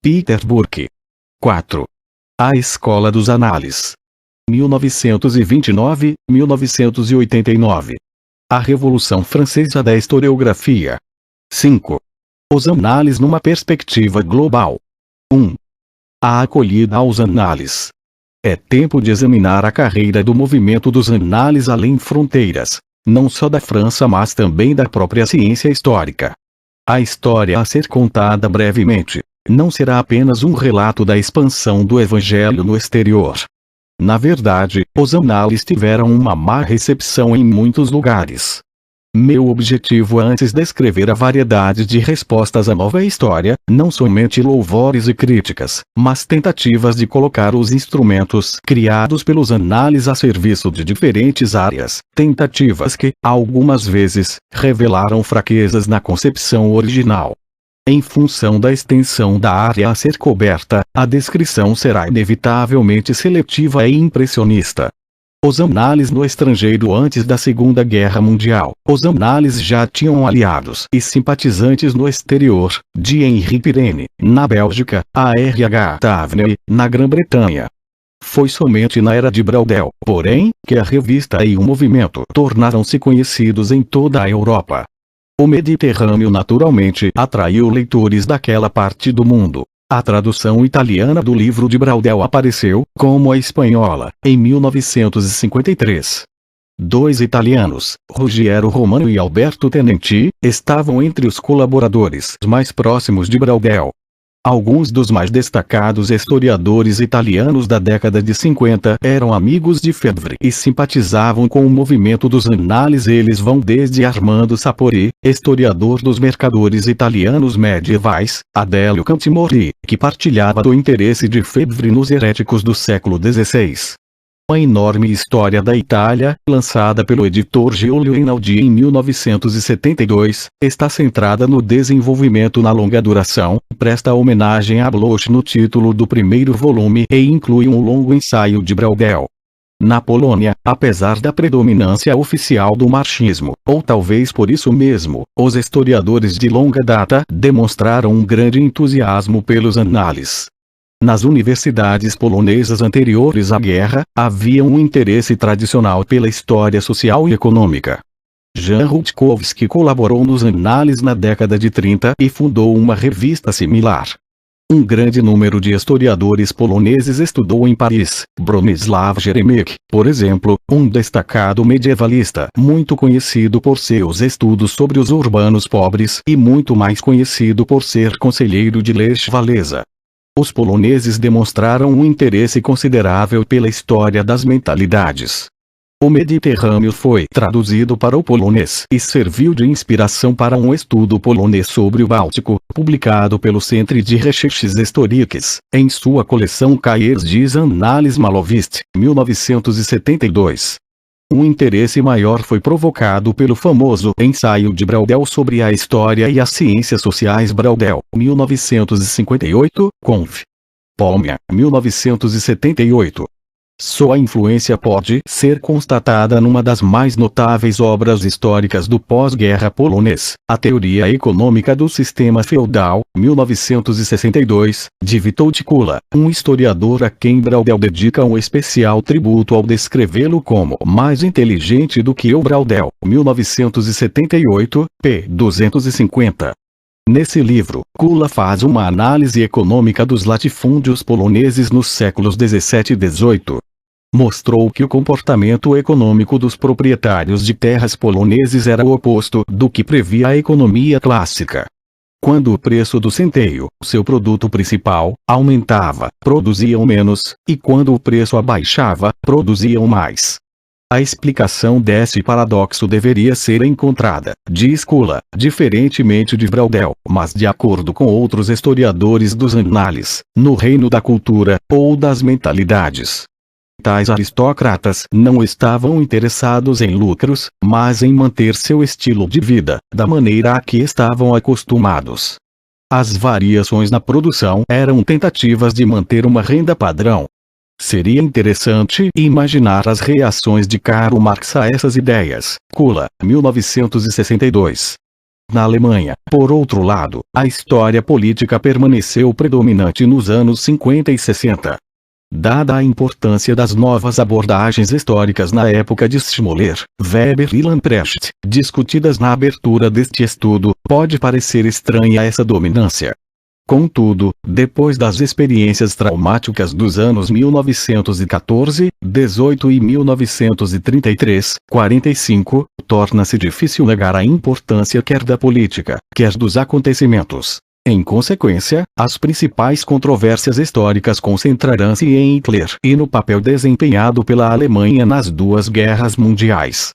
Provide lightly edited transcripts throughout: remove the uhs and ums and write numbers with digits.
Peter Burke. 4. A Escola dos Análises. 1929-1989. A Revolução Francesa da Historiografia. 5. Os análises numa perspectiva global. 1. A acolhida aos análises. É tempo de examinar a carreira do movimento dos análises além fronteiras, não só da França mas também da própria ciência histórica. A história a ser contada brevemente não será apenas um relato da expansão do Evangelho no exterior. Na verdade, os análises tiveram uma má recepção em muitos lugares. Meu objetivo é antes descrever a variedade de respostas à nova história, não somente louvores e críticas, mas tentativas de colocar os instrumentos criados pelos análises a serviço de diferentes áreas, tentativas que, algumas vezes, revelaram fraquezas na concepção original. Em função da extensão da área a ser coberta, a descrição será inevitavelmente seletiva e impressionista. Os análises no estrangeiro antes da Segunda Guerra Mundial. Os análises já tinham aliados e simpatizantes no exterior, de Henri Pirenne, na Bélgica, a R.H. Taverner, na Grã-Bretanha. Foi somente na era de Braudel, porém, que a revista e o movimento tornaram-se conhecidos em toda a Europa. O Mediterrâneo naturalmente atraiu leitores daquela parte do mundo. A tradução italiana do livro de Braudel apareceu, como a espanhola, em 1953. 2 italianos, Ruggiero Romano e Alberto Tenenti, estavam entre os colaboradores mais próximos de Braudel. Alguns dos mais destacados historiadores italianos da década de 50 eram amigos de Febvre e simpatizavam com o movimento dos análises. Eles vão desde Armando Sapori, historiador dos mercadores italianos medievais, a Délio Cantimori, que partilhava do interesse de Febvre nos heréticos do século XVI. A enorme história da Itália, lançada pelo editor Giulio Rinaldi em 1972, está centrada no desenvolvimento na longa duração, presta homenagem a Bloch no título do primeiro volume e inclui um longo ensaio de Braudel. Na Polônia, apesar da predominância oficial do marxismo, ou talvez por isso mesmo, os historiadores de longa data demonstraram um grande entusiasmo pelos análises. Nas universidades polonesas anteriores à guerra, havia um interesse tradicional pela história social e econômica. Jan Rutkowski colaborou nos análises na década de 30 e fundou uma revista similar. Um grande número de historiadores poloneses estudou em Paris. Bronisław Geremek, por exemplo, um destacado medievalista muito conhecido por seus estudos sobre os urbanos pobres e muito mais conhecido por ser conselheiro de Lech Walesa. Os poloneses demonstraram um interesse considerável pela história das mentalidades. O Mediterrâneo foi traduzido para o polonês e serviu de inspiração para um estudo polonês sobre o Báltico, publicado pelo Centre de Recherches Historiques, em sua coleção Cahiers des Annales Malovistes, 1972. Um interesse maior foi provocado pelo famoso ensaio de Braudel sobre a história e as ciências sociais Braudel, 1958, Conf. Polmia, 1978. Sua influência pode ser constatada numa das mais notáveis obras históricas do pós-guerra polonês, A Teoria Econômica do Sistema Feudal, 1962, de Witold Kula, um historiador a quem Braudel dedica um especial tributo ao descrevê-lo como mais inteligente do que o Braudel, 1978, p. 250. Nesse livro, Kula faz uma análise econômica dos latifúndios poloneses nos séculos 17 e 18. Mostrou que o comportamento econômico dos proprietários de terras poloneses era o oposto do que previa a economia clássica. Quando o preço do centeio, seu produto principal, aumentava, produziam menos, e quando o preço abaixava, produziam mais. A explicação desse paradoxo deveria ser encontrada, diz Kula, diferentemente de Braudel, mas de acordo com outros historiadores dos análises, no reino da cultura, ou das mentalidades. Tais aristocratas não estavam interessados em lucros, mas em manter seu estilo de vida, da maneira a que estavam acostumados. As variações na produção eram tentativas de manter uma renda padrão. Seria interessante imaginar as reações de Karl Marx a essas ideias. Kula, 1962. Na Alemanha, por outro lado, a história política permaneceu predominante nos anos 50 e 60. Dada a importância das novas abordagens históricas na época de Schmoller, Weber e Lamprecht, discutidas na abertura deste estudo, pode parecer estranha essa dominância. Contudo, depois das experiências traumáticas dos anos 1914, 18 e 1933, 45, torna-se difícil negar a importância quer da política, quer dos acontecimentos. Em consequência, as principais controvérsias históricas concentrarão-se em Hitler e no papel desempenhado pela Alemanha nas duas guerras mundiais.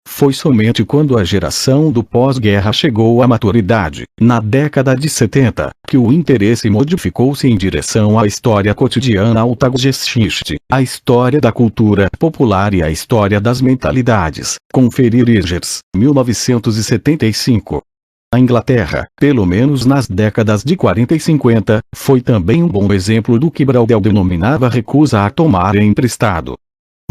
Foi somente quando a geração do pós-guerra chegou à maturidade, na década de 70, que o interesse modificou-se em direção à história cotidiana Alltagsgeschichte, a história da cultura popular e a história das mentalidades, conferir Hirgers, 1975. A Inglaterra, pelo menos nas décadas de 40 e 50, foi também um bom exemplo do que Braudel denominava recusa a tomar emprestado.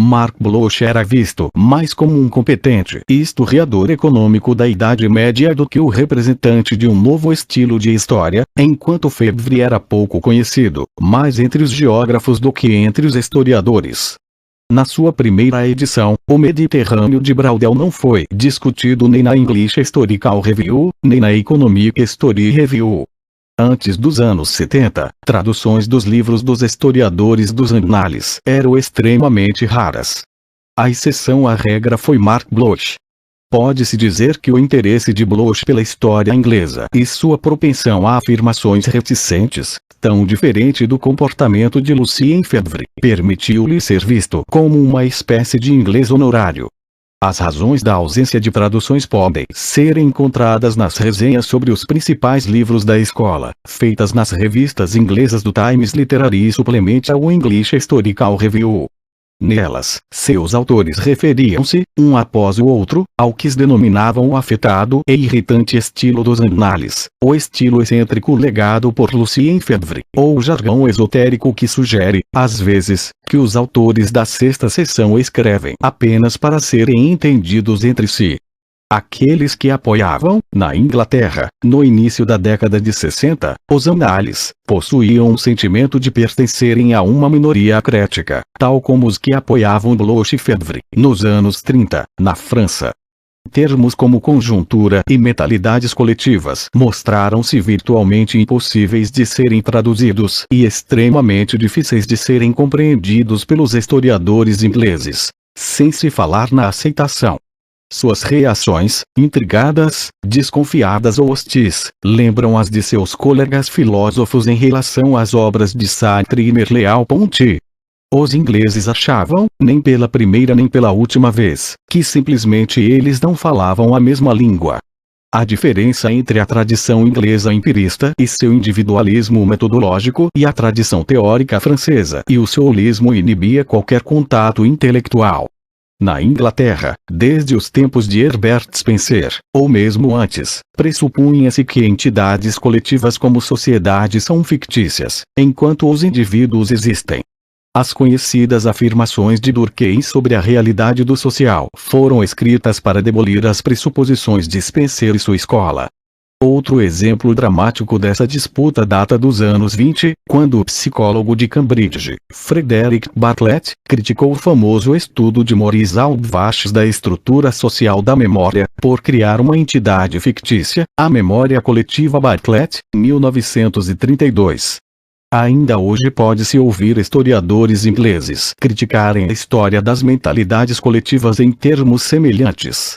Mark Bloch era visto mais como um competente historiador econômico da Idade Média do que o representante de um novo estilo de história, enquanto Febvre era pouco conhecido, mais entre os geógrafos do que entre os historiadores. Na sua primeira edição, o Mediterrâneo de Braudel não foi discutido nem na English Historical Review, nem na Economic History Review. Antes dos anos 70, traduções dos livros dos historiadores dos Annales eram extremamente raras. A exceção à regra foi Mark Bloch. Pode-se dizer que o interesse de Bloch pela história inglesa e sua propensão a afirmações reticentes, tão diferente do comportamento de Lucien Febvre, permitiu-lhe ser visto como uma espécie de inglês honorário. As razões da ausência de traduções podem ser encontradas nas resenhas sobre os principais livros da escola, feitas nas revistas inglesas do Times Literary Supplement ao English Historical Review. Nelas, seus autores referiam-se, um após o outro, ao que denominavam o afetado e irritante estilo dos Annales, o estilo excêntrico legado por Lucien Febvre, ou o jargão esotérico que sugere, às vezes, que os autores da sexta seção escrevem apenas para serem entendidos entre si. Aqueles que apoiavam, na Inglaterra, no início da década de 60, os Annales, possuíam um sentimento de pertencerem a uma minoria acrética, tal como os que apoiavam Bloch e Febvre, nos anos 30, na França. Termos como conjuntura e mentalidades coletivas mostraram-se virtualmente impossíveis de serem traduzidos e extremamente difíceis de serem compreendidos pelos historiadores ingleses, sem se falar na aceitação. Suas reações, intrigadas, desconfiadas ou hostis, lembram as de seus colegas filósofos em relação às obras de Sartre e Merleau-Ponty. Os ingleses achavam, nem pela primeira nem pela última vez, que simplesmente eles não falavam a mesma língua. A diferença entre a tradição inglesa empirista e seu individualismo metodológico e a tradição teórica francesa e o solismo inibia qualquer contato intelectual. Na Inglaterra, desde os tempos de Herbert Spencer, ou mesmo antes, pressupunha-se que entidades coletivas como sociedades são fictícias, enquanto os indivíduos existem. As conhecidas afirmações de Durkheim sobre a realidade do social foram escritas para demolir as pressuposições de Spencer e sua escola. Outro exemplo dramático dessa disputa data dos anos 20, quando o psicólogo de Cambridge, Frederick Bartlett, criticou o famoso estudo de Maurice Albach da estrutura social da memória, por criar uma entidade fictícia, a memória coletiva Bartlett, 1932. Ainda hoje pode-se ouvir historiadores ingleses criticarem a história das mentalidades coletivas em termos semelhantes.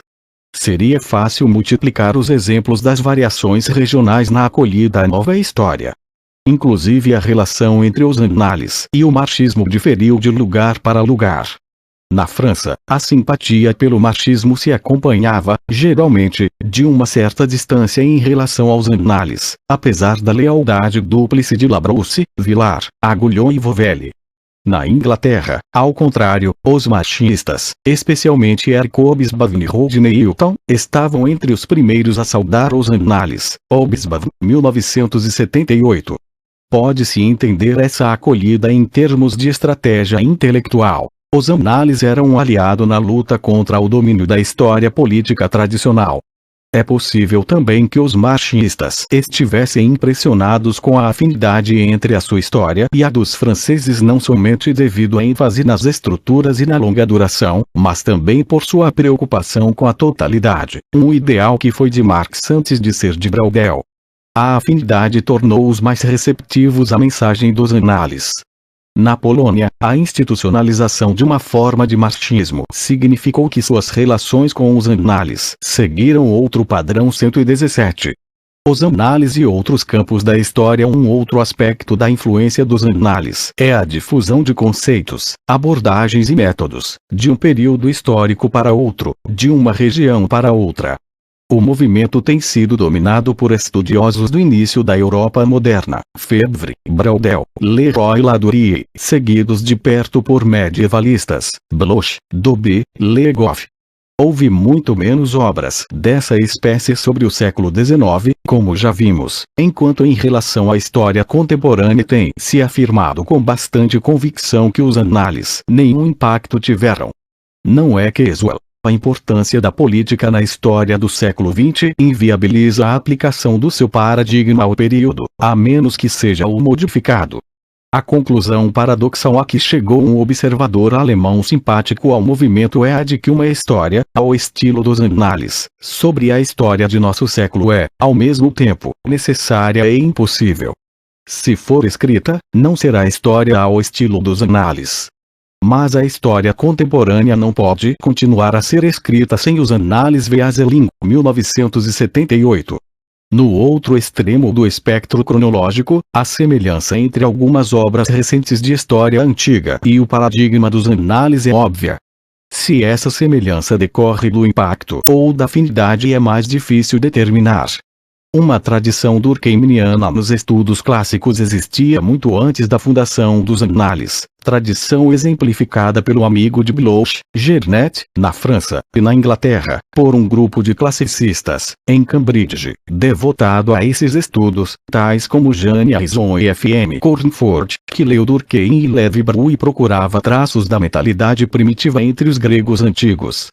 Seria fácil multiplicar os exemplos das variações regionais na acolhida à nova história. Inclusive a relação entre os Annales e o marxismo diferiu de lugar para lugar. Na França, a simpatia pelo marxismo se acompanhava, geralmente, de uma certa distância em relação aos Annales, apesar da lealdade dúplice de Labrousse, Villars, Agulhon e Vauvel. Na Inglaterra, ao contrário, os marxistas, especialmente Eric Hobsbawm e Rodney Hilton, estavam entre os primeiros a saudar os Annales. Hobsbawm, 1978. Pode-se entender essa acolhida em termos de estratégia intelectual. Os Annales eram um aliado na luta contra o domínio da história política tradicional. É possível também que os marxistas estivessem impressionados com a afinidade entre a sua história e a dos franceses, não somente devido à ênfase nas estruturas e na longa duração, mas também por sua preocupação com a totalidade, um ideal que foi de Marx antes de ser de Braudel. A afinidade tornou-os mais receptivos à mensagem dos anales. Na Polônia, a institucionalização de uma forma de marxismo significou que suas relações com os anales seguiram outro padrão. 117. Os anales e outros campos da história. Um outro aspecto da influência dos anales é a difusão de conceitos, abordagens e métodos, de um período histórico para outro, de uma região para outra. O movimento tem sido dominado por estudiosos do início da Europa moderna, Febvre, Braudel, Leroy Ladurie, seguidos de perto por medievalistas, Bloch, Dobie, Le Goff. Houve muito menos obras dessa espécie sobre o século XIX, como já vimos, enquanto em relação à história contemporânea tem se afirmado com bastante convicção que os anales nenhum impacto tiveram. Não é casual. A importância da política na história do século XX inviabiliza a aplicação do seu paradigma ao período, a menos que seja o modificado. A conclusão paradoxal a que chegou um observador alemão simpático ao movimento é a de que uma história, ao estilo dos anales, sobre a história de nosso século é, ao mesmo tempo, necessária e impossível. Se for escrita, não será história ao estilo dos anales. Mas a história contemporânea não pode continuar a ser escrita sem os anales. Vaeselin, 1978. No outro extremo do espectro cronológico, a semelhança entre algumas obras recentes de história antiga e o paradigma dos anales é óbvia. Se essa semelhança decorre do impacto ou da afinidade é mais difícil determinar. Uma tradição durkheimiana nos estudos clássicos existia muito antes da fundação dos anales, tradição exemplificada pelo amigo de Bloch, Gernet, na França, e na Inglaterra, por um grupo de classicistas, em Cambridge, devotado a esses estudos, tais como Jane Harrison e F.M. Cornford, que leu Durkheim e Levi-Brauer e procurava traços da mentalidade primitiva entre os gregos antigos.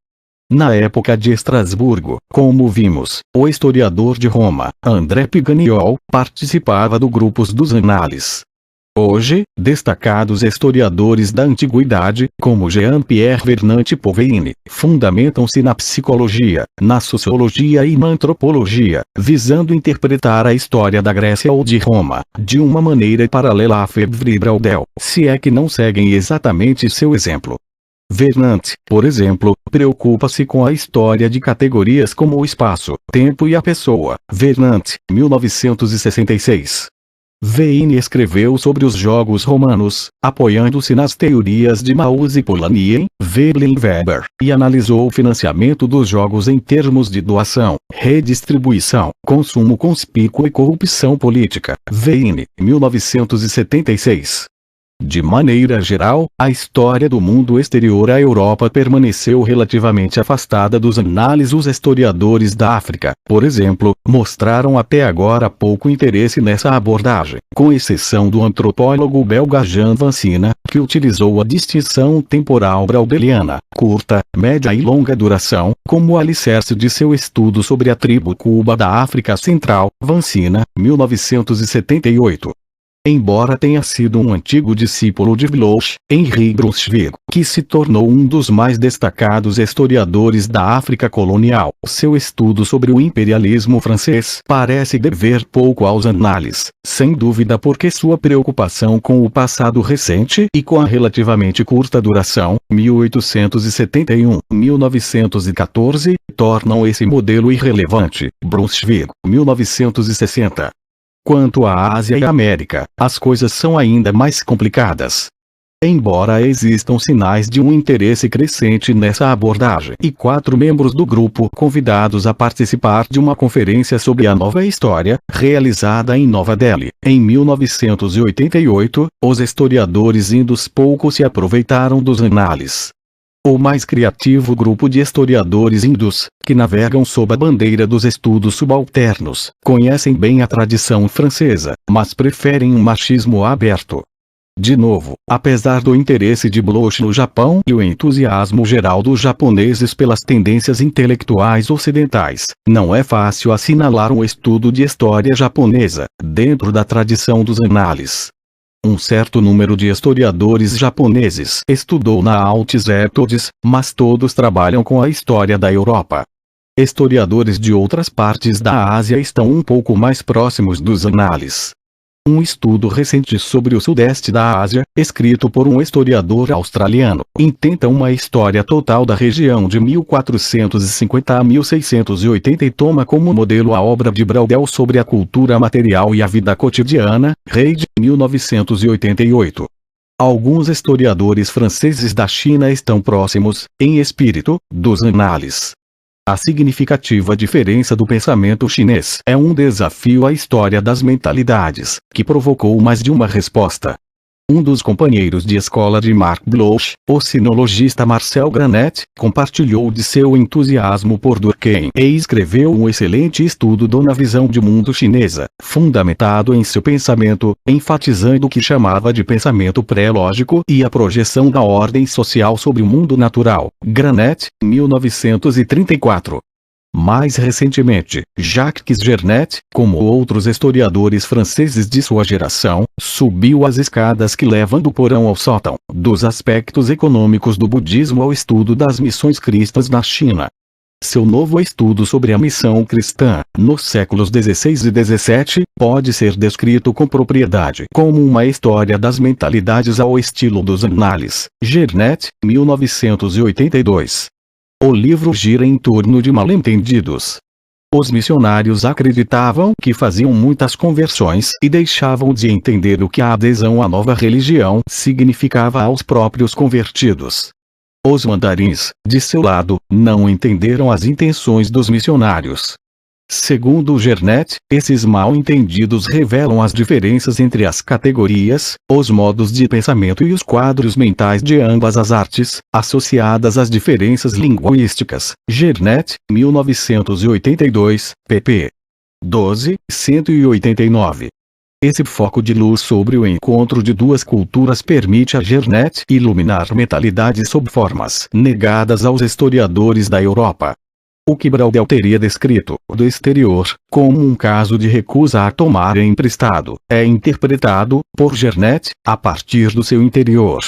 Na época de Estrasburgo, como vimos, o historiador de Roma, André Piganiol, participava do grupo dos anales. Hoje, destacados historiadores da antiguidade, como Jean-Pierre Vernant e Pauveine, fundamentam-se na psicologia, na sociologia e na antropologia, visando interpretar a história da Grécia ou de Roma, de uma maneira paralela a Febvre e Braudel, se é que não seguem exatamente seu exemplo. Vernant, por exemplo, preocupa-se com a história de categorias como o espaço, tempo e a pessoa. Vernant, 1966. Veine escreveu sobre os jogos romanos, apoiando-se nas teorias de Maus e Polanyi, Veblen e Weber, e analisou o financiamento dos jogos em termos de doação, redistribuição, consumo conspícuo e corrupção política. Veine, 1976. De maneira geral, a história do mundo exterior à Europa permaneceu relativamente afastada dos análises. Os historiadores da África, por exemplo, mostraram até agora pouco interesse nessa abordagem, com exceção do antropólogo belga Jean Vancina, que utilizou a distinção temporal braudeliana, curta, média e longa duração, como alicerce de seu estudo sobre a tribo Cuba da África Central. Vancina, 1978. Embora tenha sido um antigo discípulo de Bloch, Henri Brunswick, que se tornou um dos mais destacados historiadores da África colonial, seu estudo sobre o imperialismo francês parece dever pouco aos análises, sem dúvida porque sua preocupação com o passado recente e com a relativamente curta duração, 1871-1914, tornam esse modelo irrelevante. Brunswick, 1960. Quanto à Ásia e América, as coisas são ainda mais complicadas. Embora existam sinais de um interesse crescente nessa abordagem e 4 membros do grupo convidados a participar de uma conferência sobre a nova história, realizada em Nova Delhi, em 1988, os historiadores indos pouco se aproveitaram dos análises. O mais criativo grupo de historiadores hindus, que navegam sob a bandeira dos estudos subalternos, conhecem bem a tradição francesa, mas preferem um marxismo aberto. De novo, apesar do interesse de Bloch no Japão e o entusiasmo geral dos japoneses pelas tendências intelectuais ocidentais, não é fácil assinalar um estudo de história japonesa, dentro da tradição dos análises. Um certo número de historiadores japoneses estudou na Altes Épodes, mas todos trabalham com a história da Europa. Historiadores de outras partes da Ásia estão um pouco mais próximos dos análises. Um estudo recente sobre o sudeste da Ásia, escrito por um historiador australiano, intenta uma história total da região de 1450 a 1680 e toma como modelo a obra de Braudel sobre a cultura material e a vida cotidiana, Reid, 1988. Alguns historiadores franceses da China estão próximos, em espírito, dos análises. A significativa diferença do pensamento chinês é um desafio à história das mentalidades, que provocou mais de uma resposta. Um dos companheiros de escola de Marc Bloch, o sinologista Marcel Granet, compartilhou de seu entusiasmo por Durkheim e escreveu um excelente estudo na visão de mundo chinesa, fundamentado em seu pensamento, enfatizando o que chamava de pensamento pré-lógico e a projeção da ordem social sobre o mundo natural. Granet, 1934. Mais recentemente, Jacques Gernet, como outros historiadores franceses de sua geração, subiu as escadas que levam do porão ao sótão, dos aspectos econômicos do budismo ao estudo das missões cristãs na China. Seu novo estudo sobre a missão cristã, nos séculos XVI e XVII, pode ser descrito com propriedade como uma história das mentalidades ao estilo dos análises. Gernet, 1982. O livro gira em torno de mal-entendidos. Os missionários acreditavam que faziam muitas conversões e deixavam de entender o que a adesão à nova religião significava aos próprios convertidos. Os mandarins, de seu lado, não entenderam as intenções dos missionários. Segundo Gernet, esses mal-entendidos revelam as diferenças entre as categorias, os modos de pensamento e os quadros mentais de ambas as artes, associadas às diferenças linguísticas. Gernet, 1982, pp. 12, 189. Esse foco de luz sobre o encontro de duas culturas permite a Gernet iluminar mentalidades sob formas negadas aos historiadores da Europa. O que Braudel teria descrito, do exterior, como um caso de recusa a tomar emprestado, é interpretado, por Gernet, a partir do seu interior.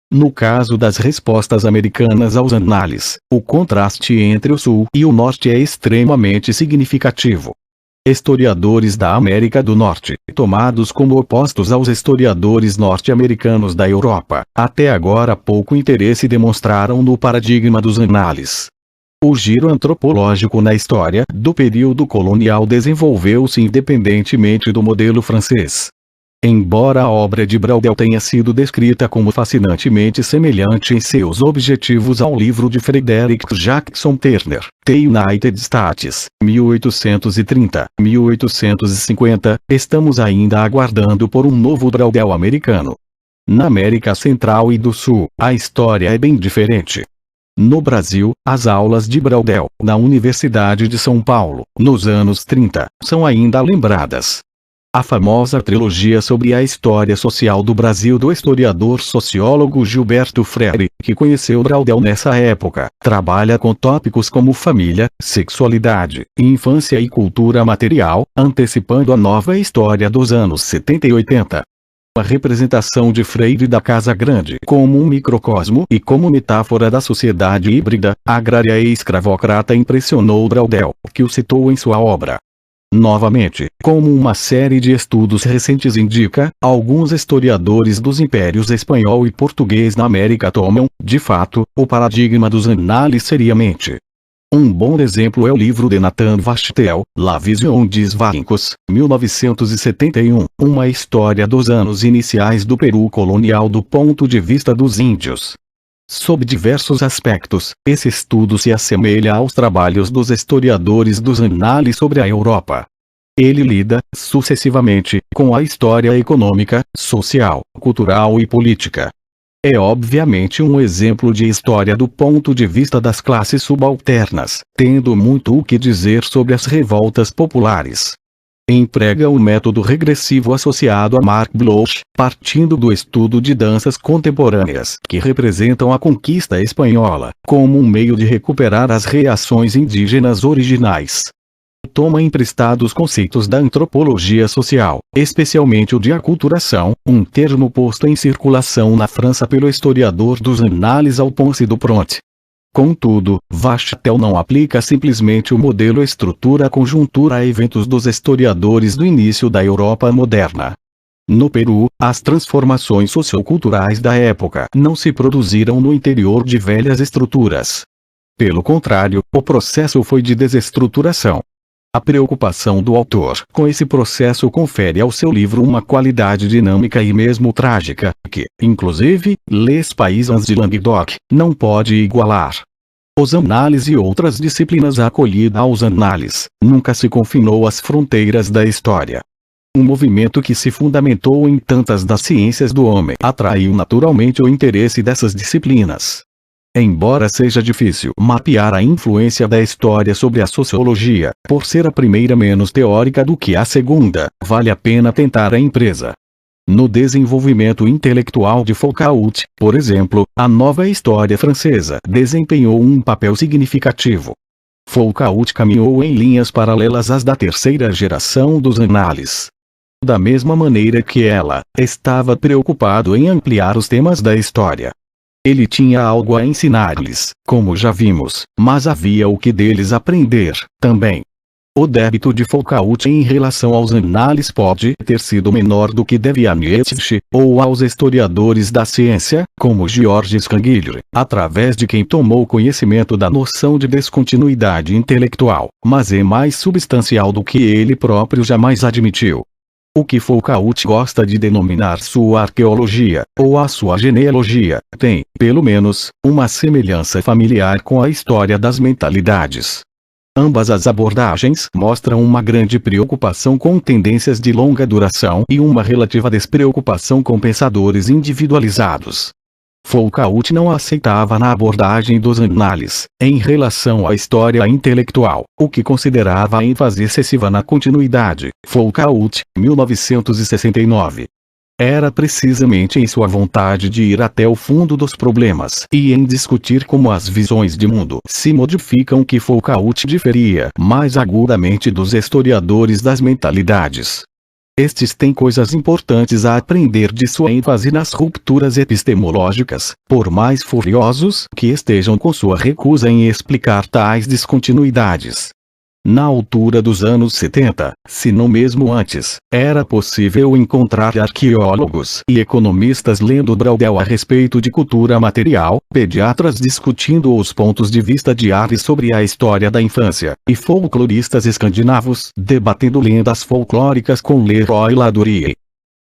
No caso das respostas americanas aos análises, o contraste entre o Sul e o Norte é extremamente significativo. Historiadores da América do Norte, tomados como opostos aos historiadores norte-americanos da Europa, até agora pouco interesse demonstraram no paradigma dos análises. O giro antropológico na história do período colonial desenvolveu-se independentemente do modelo francês. Embora a obra de Braudel tenha sido descrita como fascinantemente semelhante em seus objetivos ao livro de Frederick Jackson Turner, The United States, 1830-1850, estamos ainda aguardando por um novo Braudel americano. Na América Central e do Sul, a história é bem diferente. No Brasil, as aulas de Braudel, na Universidade de São Paulo, nos anos 30, são ainda lembradas. A famosa trilogia sobre a história social do Brasil do historiador sociólogo Gilberto Freire, que conheceu Braudel nessa época, trabalha com tópicos como família, sexualidade, infância e cultura material, antecipando a nova história dos anos 70 e 80. A representação de Freire da Casa Grande como um microcosmo e como metáfora da sociedade híbrida, agrária e escravocrata impressionou Braudel, que o citou em sua obra. Novamente, como uma série de estudos recentes indica, alguns historiadores dos impérios espanhol e português na América tomam, de fato, o paradigma dos análises seriamente. Um bom exemplo é o livro de Nathan Vastel, La Vision des Varincos, 1971, uma história dos anos iniciais do Peru colonial do ponto de vista dos índios. Sob diversos aspectos, esse estudo se assemelha aos trabalhos dos historiadores dos análises sobre a Europa. Ele lida, sucessivamente, com a história econômica, social, cultural e política. É obviamente um exemplo de história do ponto de vista das classes subalternas, tendo muito o que dizer sobre as revoltas populares. Emprega o método regressivo associado a Mark Bloch, partindo do estudo de danças contemporâneas que representam a conquista espanhola, como um meio de recuperar as reações indígenas originais. Toma emprestados conceitos da antropologia social, especialmente o de aculturação, um termo posto em circulação na França pelo historiador dos Annales Alphonse Dupont. Contudo, Wachtel não aplica simplesmente o modelo estrutura-conjuntura a eventos dos historiadores do início da Europa moderna. No Peru, as transformações socioculturais da época não se produziram no interior de velhas estruturas. Pelo contrário, o processo foi de desestruturação. A preocupação do autor com esse processo confere ao seu livro uma qualidade dinâmica e mesmo trágica, que, inclusive, Les Paysans de Languedoc não pode igualar. Os Annales e outras disciplinas A acolhida aos Annales nunca se confinou às fronteiras da história. Um movimento que se fundamentou em tantas das ciências do homem atraiu naturalmente o interesse dessas disciplinas. Embora seja difícil mapear a influência da história sobre a sociologia, por ser a primeira menos teórica do que a segunda, vale a pena tentar a empresa. No desenvolvimento intelectual de Foucault, por exemplo, a nova história francesa desempenhou um papel significativo. Foucault caminhou em linhas paralelas às da terceira geração dos Annales. Da mesma maneira que ela, estava preocupado em ampliar os temas da história. Ele tinha algo a ensinar-lhes, como já vimos, mas havia o que deles aprender, também. O débito de Foucault em relação aos Annales pode ter sido menor do que deve a Nietzsche, ou aos historiadores da ciência, como Georges Canguilhem, através de quem tomou conhecimento da noção de descontinuidade intelectual, mas é mais substancial do que ele próprio jamais admitiu. O que Foucault gosta de denominar sua arqueologia, ou a sua genealogia, tem, pelo menos, uma semelhança familiar com a história das mentalidades. Ambas as abordagens mostram uma grande preocupação com tendências de longa duração e uma relativa despreocupação com pensadores individualizados. Foucault não aceitava na abordagem dos Annales, em relação à história intelectual, o que considerava a ênfase excessiva na continuidade. Foucault, 1969. Era precisamente em sua vontade de ir até o fundo dos problemas e em discutir como as visões de mundo se modificam que Foucault diferia mais agudamente dos historiadores das mentalidades. Estes têm coisas importantes a aprender de sua ênfase nas rupturas epistemológicas, por mais furiosos que estejam com sua recusa em explicar tais descontinuidades. Na altura dos anos 70, se não mesmo antes, era possível encontrar arqueólogos e economistas lendo Braudel a respeito de cultura material, pediatras discutindo os pontos de vista de Harry sobre a história da infância, e folcloristas escandinavos debatendo lendas folclóricas com Leroy Ladurie.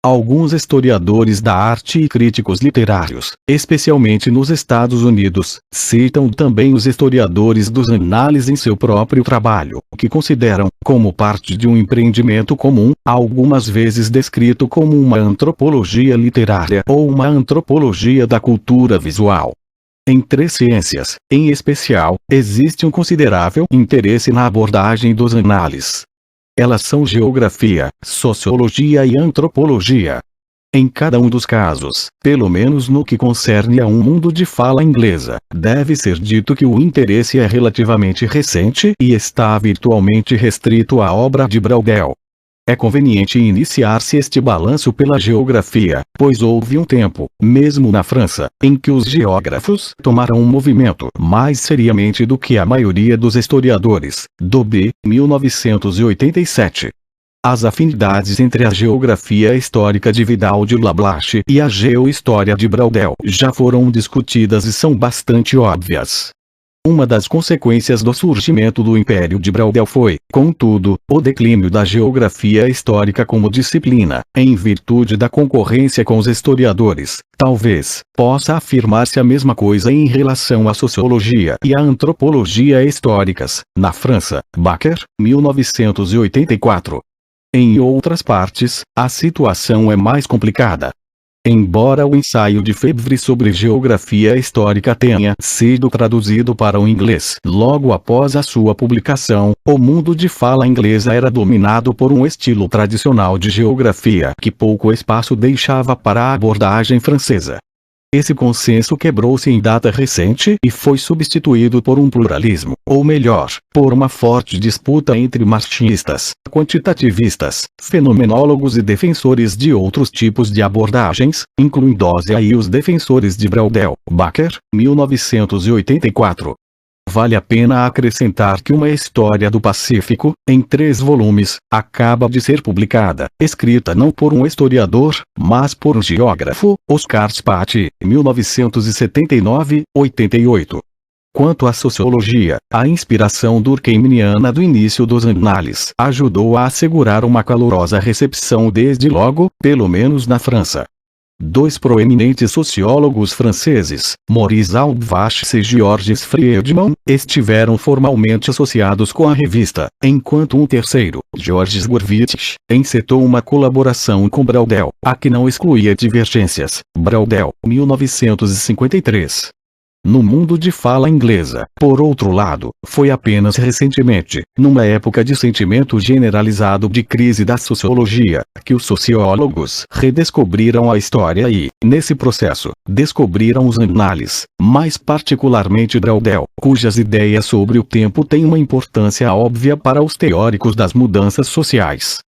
Alguns historiadores da arte e críticos literários, especialmente nos Estados Unidos, citam também os historiadores dos Annales em seu próprio trabalho, que consideram, como parte de um empreendimento comum, algumas vezes descrito como uma antropologia literária ou uma antropologia da cultura visual. Em três ciências, em especial, existe um considerável interesse na abordagem dos Annales. Elas são geografia, sociologia e antropologia. Em cada um dos casos, pelo menos no que concerne a um mundo de fala inglesa, deve ser dito que o interesse é relativamente recente e está virtualmente restrito à obra de Braudel. É conveniente iniciar-se este balanço pela geografia, pois houve um tempo, mesmo na França, em que os geógrafos tomaram um movimento mais seriamente do que a maioria dos historiadores. Dobé, 1987. As afinidades entre a geografia histórica de Vidal de Lablache e a geohistória de Braudel já foram discutidas e são bastante óbvias. Uma das consequências do surgimento do Império de Braudel foi, contudo, o declínio da geografia histórica como disciplina, em virtude da concorrência com os historiadores. Talvez possa afirmar-se a mesma coisa em relação à sociologia e à antropologia históricas, na França. Baker, 1984. Em outras partes, a situação é mais complicada. Embora o ensaio de Febvre sobre geografia histórica tenha sido traduzido para o inglês logo após a sua publicação, o mundo de fala inglesa era dominado por um estilo tradicional de geografia que pouco espaço deixava para a abordagem francesa. Esse consenso quebrou-se em data recente e foi substituído por um pluralismo, ou melhor, por uma forte disputa entre marxistas, quantitativistas, fenomenólogos e defensores de outros tipos de abordagens, incluindo aí os defensores de Braudel, Baker, 1984. Vale a pena acrescentar que uma história do Pacífico, em 3 volumes, acaba de ser publicada, escrita não por um historiador, mas por um geógrafo, Oscar Spati, 1979-88. Quanto à sociologia, a inspiração durkheimiana do início dos Annales ajudou a assegurar uma calorosa recepção desde logo, pelo menos na França. 2 proeminentes sociólogos franceses, Maurice Aubvache e Georges Friedman, estiveram formalmente associados com a revista, enquanto um terceiro, Georges Gurvitch, encetou uma colaboração com Braudel, a que não excluía divergências. Braudel, 1953. No mundo de fala inglesa, por outro lado, foi apenas recentemente, numa época de sentimento generalizado de crise da sociologia, que os sociólogos redescobriram a história e, nesse processo, descobriram os Annales, mais particularmente Braudel, cujas ideias sobre o tempo têm uma importância óbvia para os teóricos das mudanças sociais.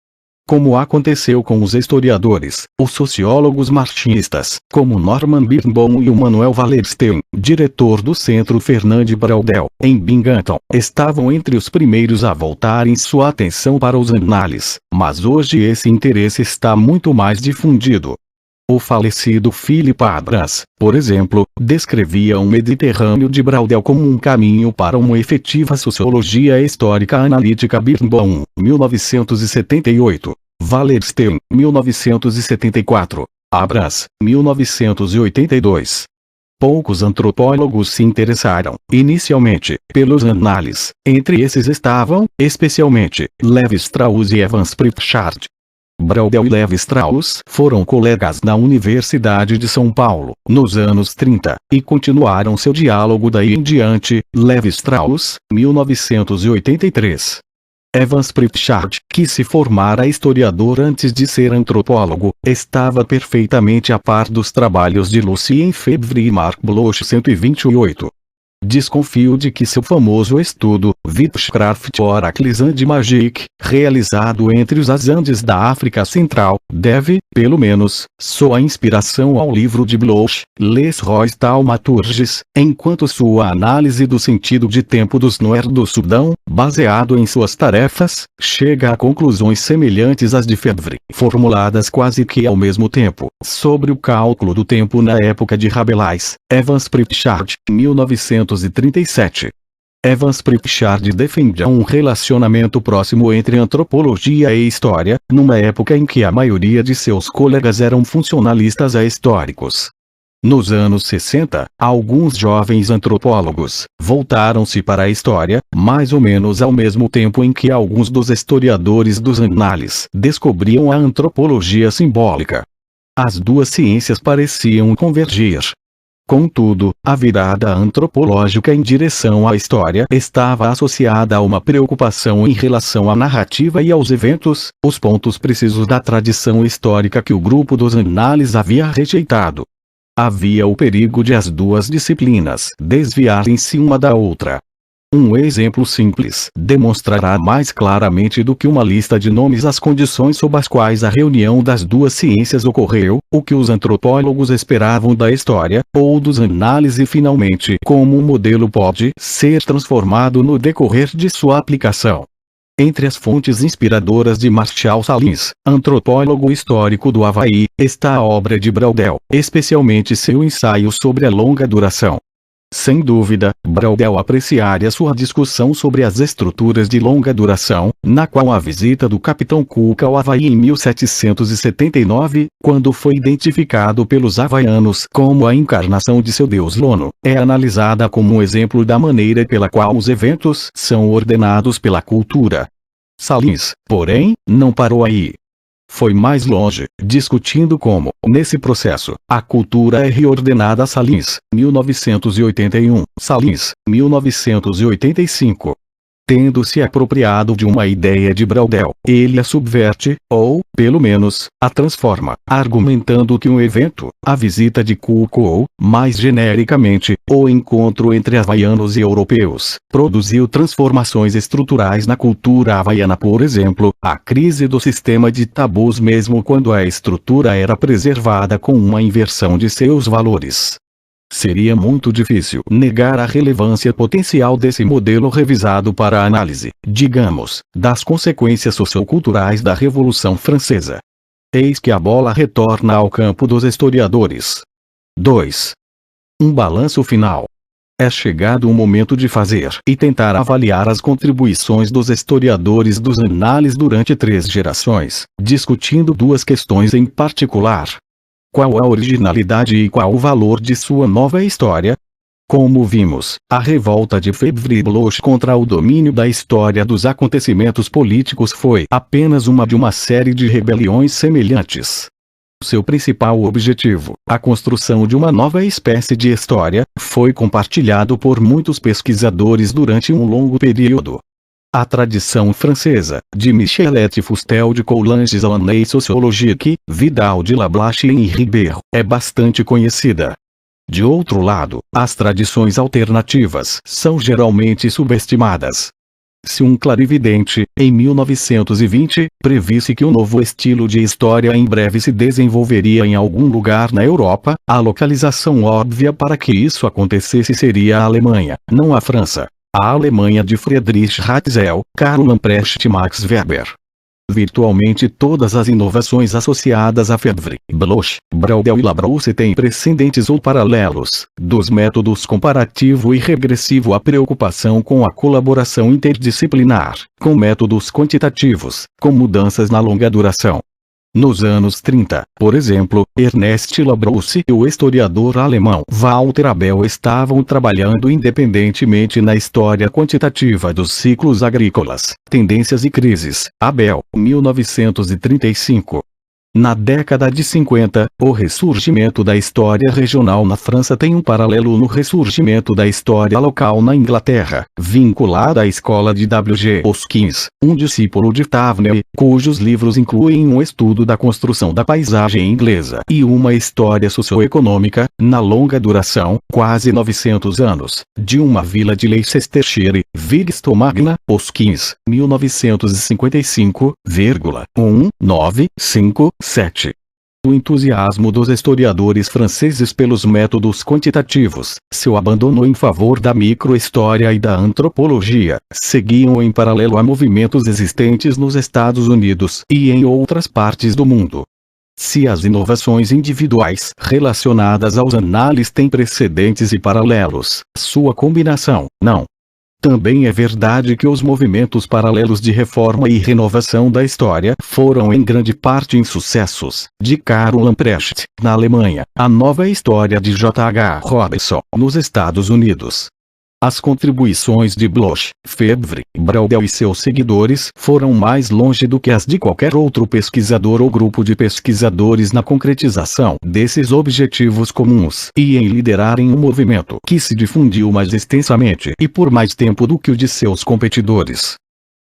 Como aconteceu com os historiadores, os sociólogos marxistas, como Norman Birnbaum e o Manuel Wallerstein, diretor do Centro Fernand Braudel, em Binghamton, estavam entre os primeiros a voltarem sua atenção para os Annales, mas hoje esse interesse está muito mais difundido. O falecido Philip Abrams, por exemplo, descrevia o Mediterrâneo de Braudel como um caminho para uma efetiva sociologia histórica analítica. Birnbaum, 1978. Wallerstein, 1974. Abrams, 1982. Poucos antropólogos se interessaram, inicialmente, pelos Annales. Entre esses estavam, especialmente, Levi Strauss e Evans Pritchard. Braudel e Levi Strauss foram colegas na Universidade de São Paulo, nos anos 30, e continuaram seu diálogo daí em diante. Levi Strauss, 1983. Evans Pritchard, que se formara historiador antes de ser antropólogo, estava perfeitamente a par dos trabalhos de Lucien Febvre e Marc Bloch. 128. Desconfio de que seu famoso estudo, Witchcraft Oracles and Magic, realizado entre os Andes da África Central, deve, pelo menos, sua inspiração ao livro de Bloch, Les Rois Thaumaturges, enquanto sua análise do sentido de tempo dos Nuer do Sudão, baseado em suas tarefas, chega a conclusões semelhantes às de Febvre, formuladas quase que ao mesmo tempo, sobre o cálculo do tempo na época de Rabelais. Evans Pritchard, 1937. Evans Pritchard defendia um relacionamento próximo entre antropologia e história, numa época em que a maioria de seus colegas eram funcionalistas históricos. Nos anos 60, alguns jovens antropólogos voltaram-se para a história, mais ou menos ao mesmo tempo em que alguns dos historiadores dos Annales descobriam a antropologia simbólica. As duas ciências pareciam convergir. Contudo, a virada antropológica em direção à história estava associada a uma preocupação em relação à narrativa e aos eventos, os pontos precisos da tradição histórica que o grupo dos Annales havia rejeitado. Havia o perigo de as duas disciplinas desviarem-se uma da outra. Um exemplo simples demonstrará mais claramente do que uma lista de nomes as condições sob as quais a reunião das duas ciências ocorreu, o que os antropólogos esperavam da história, ou dos Annales e finalmente como um modelo pode ser transformado no decorrer de sua aplicação. Entre as fontes inspiradoras de Marshall Salins, antropólogo histórico do Havaí, está a obra de Braudel, especialmente seu ensaio sobre a longa duração. Sem dúvida, Braudel apreciaria sua discussão sobre as estruturas de longa duração, na qual a visita do Capitão Cook ao Havaí em 1779, quando foi identificado pelos havaianos como a encarnação de seu deus Lono, é analisada como um exemplo da maneira pela qual os eventos são ordenados pela cultura. Salins, porém, não parou aí. foi mais longe, discutindo como, nesse processo, a cultura é reordenada. Salins, 1981, Salins, 1985. Tendo se apropriado de uma ideia de Braudel, ele a subverte, ou, pelo menos, a transforma, argumentando que um evento, a visita de Cook ou, mais genericamente, o encontro entre havaianos e europeus, produziu transformações estruturais na cultura havaiana. Por exemplo, a crise do sistema de tabus, mesmo quando a estrutura era preservada com uma inversão de seus valores. Seria muito difícil negar a relevância potencial desse modelo revisado para a análise, digamos, das consequências socioculturais da Revolução Francesa. Eis que a bola retorna ao campo dos historiadores. 2. Um balanço final. É chegado o momento de fazer e tentar avaliar as contribuições dos historiadores dos análises durante 3 gerações, discutindo 2 questões em particular. Qual a originalidade e qual o valor de sua nova história? Como vimos, a revolta de Febvre e Bloch contra o domínio da história dos acontecimentos políticos foi apenas uma de uma série de rebeliões semelhantes. Seu principal objetivo, a construção de uma nova espécie de história, foi compartilhado por muitos pesquisadores durante um longo período. A tradição francesa, de Michelet Fustel de Coulanges à Année sociologique, Vidal de Lablache e Henri Berro, é bastante conhecida. De outro lado, as tradições alternativas são geralmente subestimadas. Se um clarividente, em 1920, previsse que um novo estilo de história em breve se desenvolveria em algum lugar na Europa, a localização óbvia para que isso acontecesse seria a Alemanha, não a França. A Alemanha de Friedrich Ratzel, Karl Lamprecht e Max Weber. Virtualmente todas as inovações associadas a Febvre, Bloch, Braudel e Labrousse têm precedentes ou paralelos, dos métodos comparativo e regressivo à preocupação com a colaboração interdisciplinar, com métodos quantitativos, com mudanças na longa duração. Nos anos 30, por exemplo, Ernest Labrousse e o historiador alemão Walter Abel estavam trabalhando independentemente na história quantitativa dos ciclos agrícolas, tendências e crises. Abel, 1935. Na década de 50, o ressurgimento da história regional na França tem um paralelo no ressurgimento da história local na Inglaterra, vinculada à escola de W. G. Hoskins, um discípulo de Tavener, cujos livros incluem um estudo da construção da paisagem inglesa e uma história socioeconômica, na longa duração, quase 900 anos, de uma vila de Leicestershire, Wigston-Magna, Hoskins, 1955,1957. O entusiasmo dos historiadores franceses pelos métodos quantitativos, seu abandono em favor da microhistória e da antropologia, seguiam em paralelo a movimentos existentes nos Estados Unidos e em outras partes do mundo. Se as inovações individuais relacionadas aos análises têm precedentes e paralelos, sua combinação, não. Também é verdade que os movimentos paralelos de reforma e renovação da história foram em grande parte insucessos, de Karl Lamprecht, na Alemanha, a nova história de J. H. Robinson, nos Estados Unidos. As contribuições de Bloch, Febvre, Braudel e seus seguidores foram mais longe do que as de qualquer outro pesquisador ou grupo de pesquisadores na concretização desses objetivos comuns e em liderarem um movimento que se difundiu mais extensamente e por mais tempo do que o de seus competidores.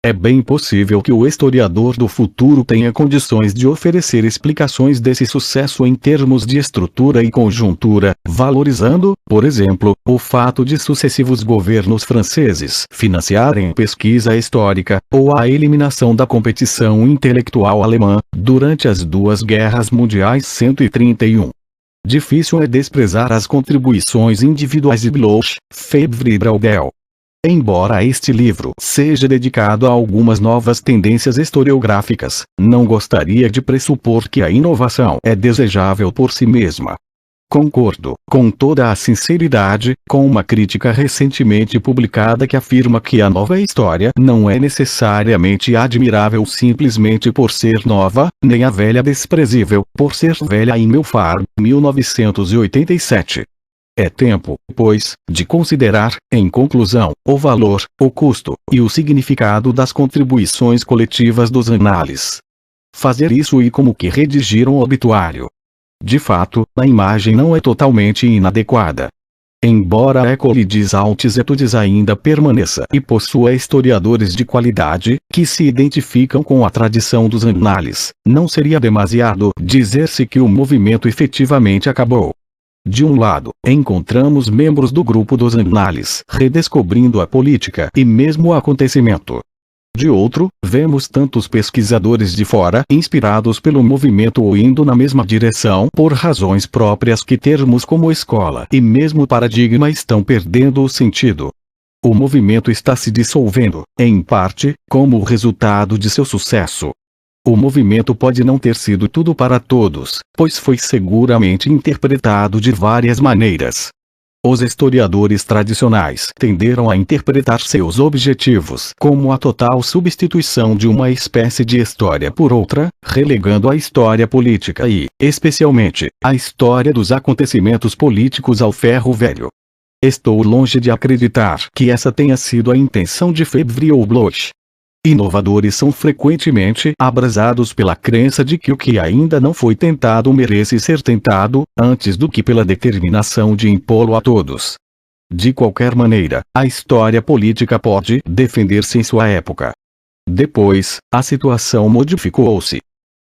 É bem possível que o historiador do futuro tenha condições de oferecer explicações desse sucesso em termos de estrutura e conjuntura, valorizando, por exemplo, o fato de sucessivos governos franceses financiarem pesquisa histórica, ou a eliminação da competição intelectual alemã, durante as 2 guerras mundiais 131. Difícil é desprezar as contribuições individuais de Bloch, Febvre e Braudel. Embora este livro seja dedicado a algumas novas tendências historiográficas, não gostaria de pressupor que a inovação é desejável por si mesma. Concordo, com toda a sinceridade, com uma crítica recentemente publicada que afirma que a nova história não é necessariamente admirável simplesmente por ser nova, nem a velha desprezível por ser velha. Em Milfar, 1987. É tempo, pois, de considerar, em conclusão, o valor, o custo e o significado das contribuições coletivas dos análises. fazer isso e como que redigir um obituário. De fato, a imagem não é totalmente inadequada. Embora a Ecolides Altitudes ainda permaneça e possua historiadores de qualidade, que se identificam com a tradição dos anales, não seria demasiado dizer-se que o movimento efetivamente acabou. De um lado, encontramos membros do grupo dos anales redescobrindo a política e mesmo o acontecimento. De outro, vemos tantos pesquisadores de fora inspirados pelo movimento ou indo na mesma direção por razões próprias que termos como escola e mesmo paradigma estão perdendo o sentido. O movimento está se dissolvendo, em parte, como resultado de seu sucesso. O movimento pode não ter sido tudo para todos, pois foi seguramente interpretado de várias maneiras. Os historiadores tradicionais tenderam a interpretar seus objetivos como a total substituição de uma espécie de história por outra, relegando a história política e, especialmente, a história dos acontecimentos políticos ao ferro velho. Estou longe de acreditar que essa tenha sido a intenção de Febvre ou Bloch. Inovadores são frequentemente abrasados pela crença de que o que ainda não foi tentado merece ser tentado, antes do que pela determinação de impô-lo a todos. De qualquer maneira, a história política pode defender-se em sua época. Depois, a situação modificou-se.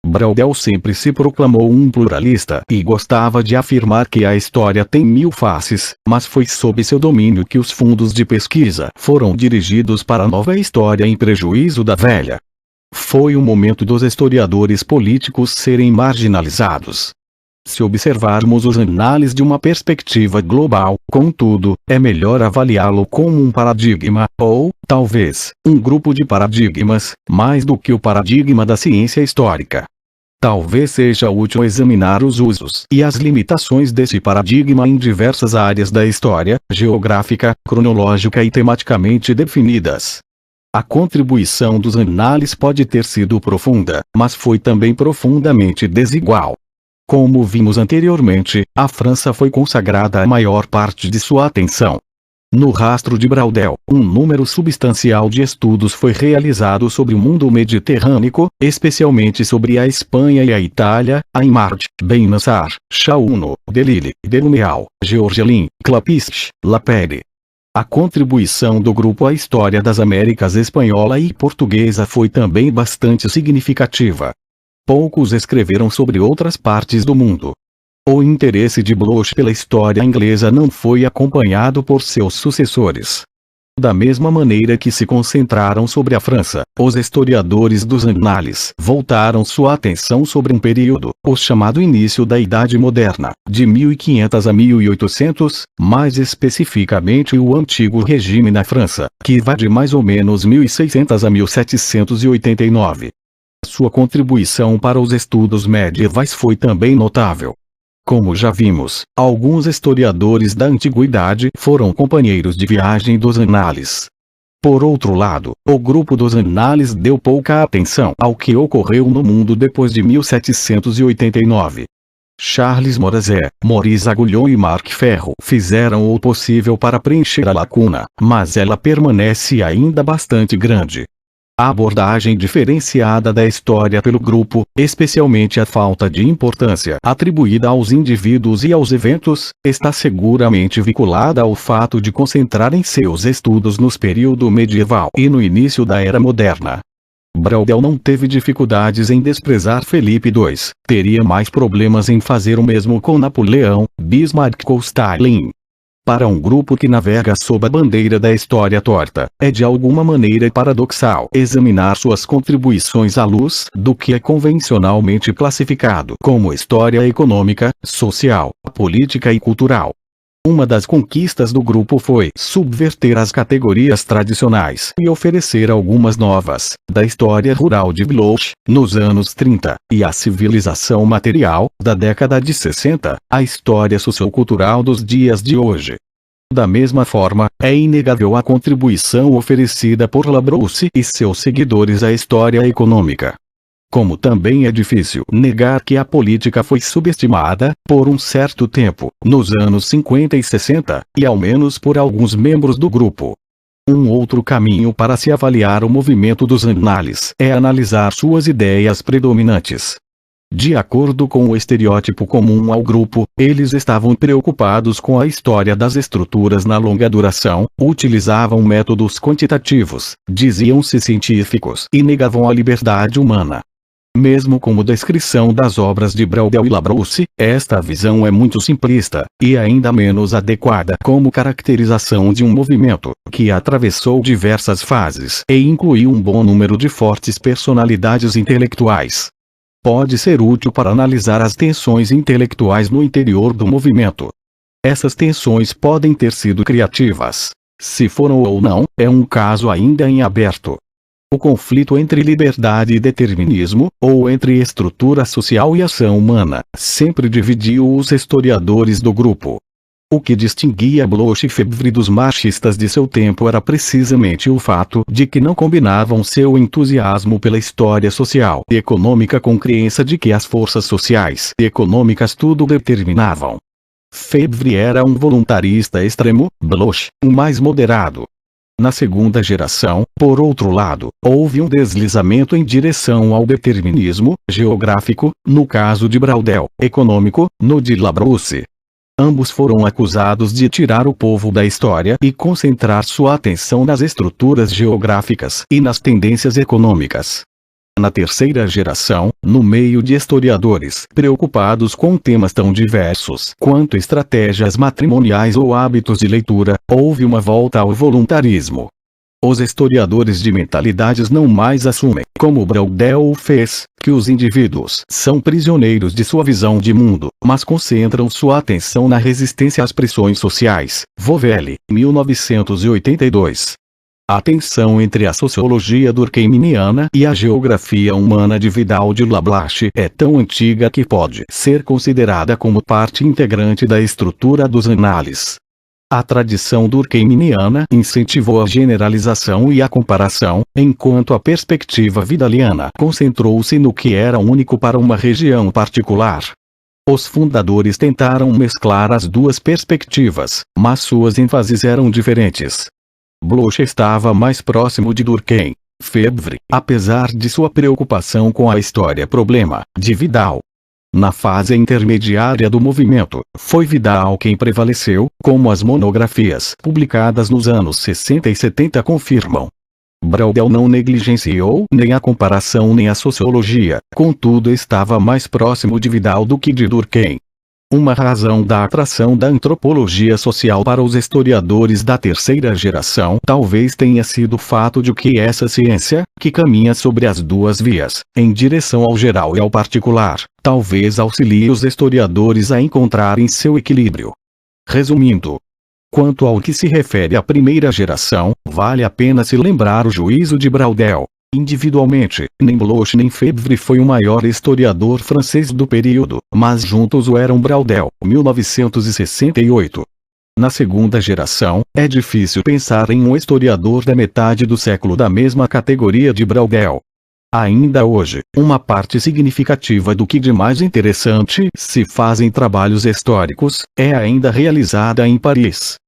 Braudel sempre se proclamou um pluralista e gostava de afirmar que a história tem 1000 faces, mas foi sob seu domínio que os fundos de pesquisa foram dirigidos para a nova história em prejuízo da velha. Foi o momento dos historiadores políticos serem marginalizados. Se observarmos os anales de uma perspectiva global, contudo, é melhor avaliá-lo como um paradigma, ou, talvez, um grupo de paradigmas, mais do que o paradigma da ciência histórica. Talvez seja útil examinar os usos e as limitações desse paradigma em diversas áreas da história, geográfica, cronológica e tematicamente definidas. A contribuição dos anales pode ter sido profunda, mas foi também profundamente desigual. Como vimos anteriormente, a França foi consagrada a maior parte de sua atenção. No rastro de Braudel, um número substancial de estudos foi realizado sobre o mundo mediterrâneo, especialmente sobre a Espanha e a Itália, Aimard, Ben Nassar, Chauno, Delille, Delumeal, Georgelin, Clapis, Lapere. A contribuição do grupo à história das Américas espanhola e portuguesa foi também bastante significativa. Poucos escreveram sobre outras partes do mundo. O interesse de Bloch pela história inglesa não foi acompanhado por seus sucessores. Da mesma maneira que se concentraram sobre a França, os historiadores dos anales voltaram sua atenção sobre um período, o chamado início da Idade Moderna, de 1500 a 1800, mais especificamente o Antigo Regime na França, que vai de mais ou menos 1600 a 1789. Sua contribuição para os estudos medievais foi também notável. Como já vimos, alguns historiadores da antiguidade foram companheiros de viagem dos anales. Por outro lado, o grupo dos anales deu pouca atenção ao que ocorreu no mundo depois de 1789. Charles Morazet, Maurice Agulhon e Marc Ferro fizeram o possível para preencher a lacuna, mas ela permanece ainda bastante grande. A abordagem diferenciada da história pelo grupo, especialmente a falta de importância atribuída aos indivíduos e aos eventos, está seguramente vinculada ao fato de concentrarem seus estudos no período medieval e no início da Era Moderna. Braudel não teve dificuldades em desprezar Felipe II, teria mais problemas em fazer o mesmo com Napoleão, Bismarck ou Stalin. Para um grupo que navega sob a bandeira da história torta, é de alguma maneira paradoxal examinar suas contribuições à luz do que é convencionalmente classificado como história econômica, social, política e cultural. Uma das conquistas do grupo foi subverter as categorias tradicionais e oferecer algumas novas, da história rural de Bloch, nos anos 30, e a civilização material, da década de 60, a história sociocultural dos dias de hoje. Da mesma forma, é inegável a contribuição oferecida por Labrousse e seus seguidores à história econômica. Como também é difícil negar que a política foi subestimada, por um certo tempo, nos anos 50 e 60, e ao menos por alguns membros do grupo. Um outro caminho para se avaliar o movimento dos análises é analisar suas ideias predominantes. De acordo com o estereótipo comum ao grupo, eles estavam preocupados com a história das estruturas na longa duração, utilizavam métodos quantitativos, diziam-se científicos e negavam a liberdade humana. Mesmo como descrição das obras de Braudel e Labrousse, esta visão é muito simplista, e ainda menos adequada como caracterização de um movimento, que atravessou diversas fases e incluiu um bom número de fortes personalidades intelectuais. Pode ser útil para analisar as tensões intelectuais no interior do movimento. Essas tensões podem ter sido criativas. Se foram ou não, é um caso ainda em aberto. O conflito entre liberdade e determinismo, ou entre estrutura social e ação humana, sempre dividiu os historiadores do grupo. O que distinguia Bloch e Febvre dos marxistas de seu tempo era precisamente o fato de que não combinavam seu entusiasmo pela história social e econômica com crença de que as forças sociais e econômicas tudo determinavam. Febvre era um voluntarista extremo, Bloch, um mais moderado. Na segunda geração, por outro lado, houve um deslizamento em direção ao determinismo geográfico, no caso de Braudel, econômico, no de Labrousse. Ambos foram acusados de tirar o povo da história e concentrar sua atenção nas estruturas geográficas e nas tendências econômicas. Na terceira geração, no meio de historiadores preocupados com temas tão diversos quanto estratégias matrimoniais ou hábitos de leitura, houve uma volta ao voluntarismo. Os historiadores de mentalidades não mais assumem, como Braudel fez, que os indivíduos são prisioneiros de sua visão de mundo, mas concentram sua atenção na resistência às pressões sociais. Vovelli, 1982. A tensão entre a sociologia durkheimiana e a geografia humana de Vidal de Lablache é tão antiga que pode ser considerada como parte integrante da estrutura dos análises. A tradição durkheimiana incentivou a generalização e a comparação, enquanto a perspectiva vidaliana concentrou-se no que era único para uma região particular. Os fundadores tentaram mesclar as duas perspectivas, mas suas ênfases eram diferentes. Bloch estava mais próximo de Durkheim. Febvre, apesar de sua preocupação com a história-problema de Vidal. Na fase intermediária do movimento, foi Vidal quem prevaleceu, como as monografias publicadas nos anos 60 e 70 confirmam. Braudel não negligenciou nem a comparação nem a sociologia, contudo estava mais próximo de Vidal do que de Durkheim. Uma razão da atração da antropologia social para os historiadores da terceira geração talvez tenha sido o fato de que essa ciência, que caminha sobre as duas vias, em direção ao geral e ao particular, talvez auxilie os historiadores a encontrarem seu equilíbrio. Resumindo, quanto ao que se refere à primeira geração, vale a pena se lembrar o juízo de Braudel. Individualmente, nem Bloch nem Febvre foi o maior historiador francês do período, mas juntos o eram Braudel, 1968. Na segunda geração, é difícil pensar em um historiador da metade do século da mesma categoria de Braudel. Ainda hoje, uma parte significativa do que de mais interessante se faz em trabalhos históricos, é ainda realizada em Paris.